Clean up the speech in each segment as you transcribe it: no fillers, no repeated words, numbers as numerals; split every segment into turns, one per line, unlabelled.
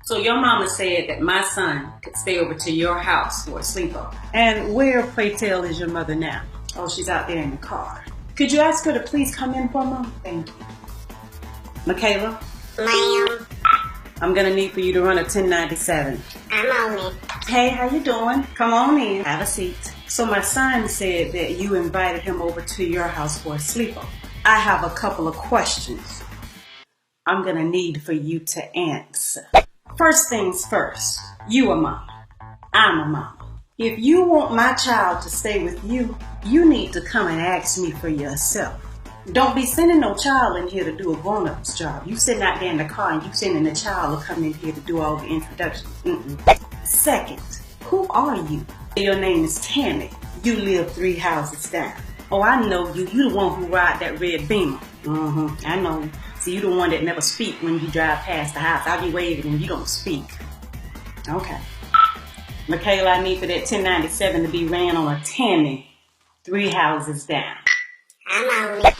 So your mama said that my son could stay over to your house for a sleepover.
And where, pray tell, is your mother now?
Oh, she's out there in the car.
Could you ask her to please come in for a moment?
Thank you. Michaela?
Ma'am.
I'm gonna need for you to run a 1097.
I'm on it.
Hey, how you doing? Come on in. Have a seat. So my son said that you invited him over to your house for a sleepover. I have a couple of questions I'm gonna need for you to answer. First things first, you a mama. I'm a mama. If you want my child to stay with you, you need to come and ask me for yourself. Don't be sending no child in here to do a grown-up's job. You sitting out there in the car and you sending a child to come in here to do all the introductions. Second, who are you? Your name is Tammy. You live 3 houses down. Oh, I know you. You the one who ride that red Beamer. I know you. See, you the one that never speak when you drive past the house. I be waving and you don't speak. Okay. Michaela, I need for that 1097 to be ran on a Tammy, 3 houses down.
I'm on it.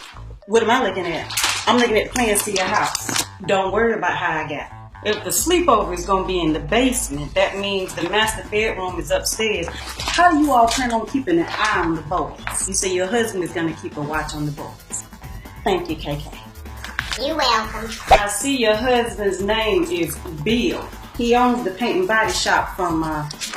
What am I looking at? I'm looking at the plans to your house. Don't worry about how I got it. If the sleepover is going to be in the basement, that means the master bedroom is upstairs. How do you all plan on keeping an eye on the boys? You say your husband is going to keep a watch on the boys. Thank you, KK.
You're welcome.
I see your husband's name is Bill. He owns the paint and body shop from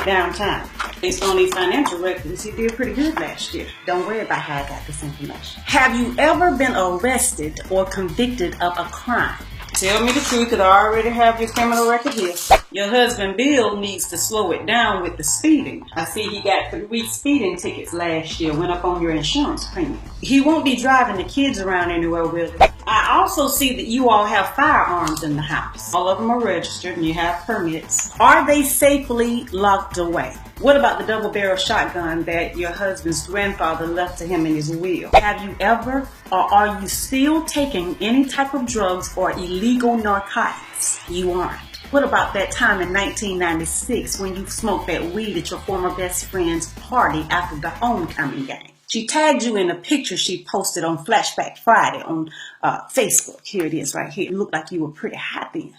downtown. Based on these financial records, he did pretty good last year. Don't worry about how I got this information. Have you ever been arrested or convicted of a crime? Tell me the truth, because I already have your criminal record here. Your husband Bill needs to slow it down with the speeding. I see he got 3 speeding tickets last year, went up on your insurance premium. He won't be driving the kids around anywhere with him. I also see that you all have firearms in the house. All of them are registered and you have permits. Are they safely locked away? What about the double-barrel shotgun that your husband's grandfather left to him in his will? Have you ever or are you still taking any type of drugs or illegal narcotics? You aren't. What about that time in 1996 when you smoked that weed at your former best friend's party after the homecoming game? She tagged you in a picture she posted on Flashback Friday on Facebook. Here it is right here. It looked like you were pretty hot then.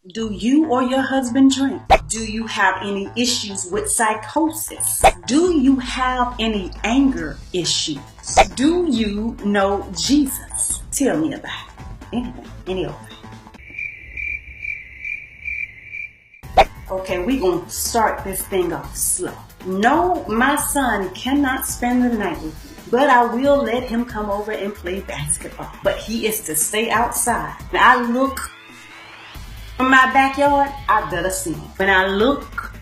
Do you or your husband drink? Do you have any issues with psychosis? Do you have any anger issues? Do you know Jesus? Tell me about it. Anything, any old thing. Okay, we're going to start this thing off slow. No, my son cannot spend the night with me, but I will let him come over and play basketball. But he is to stay outside. When I look from my backyard, I better see him. When I look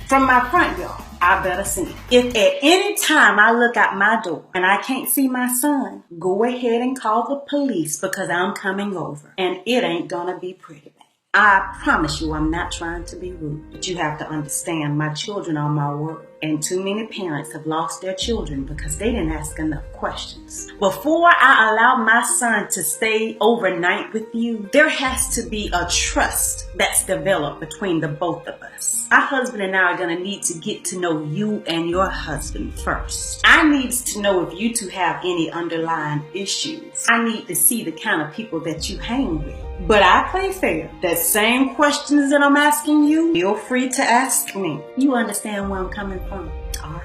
from my front yard, I better see him. If at any time I look out my door and I can't see my son, go ahead and call the police because I'm coming over. And it ain't gonna be pretty. I promise you I'm not trying to be rude, but you have to understand my children are my world. And too many parents have lost their children because they didn't ask enough questions. Before I allow my son to stay overnight with you, there has to be a trust that's developed between the both of us. My husband and I are going to need to get to know you and your husband first. I need to know if you two have any underlying issues. I need to see the kind of people that you hang with. But I play fair. The same questions that I'm asking you, feel free to ask me. You understand where I'm coming from? All right.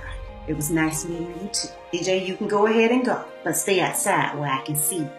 It was nice meeting you too. DJ, you can go ahead and go, but stay outside where I can see you.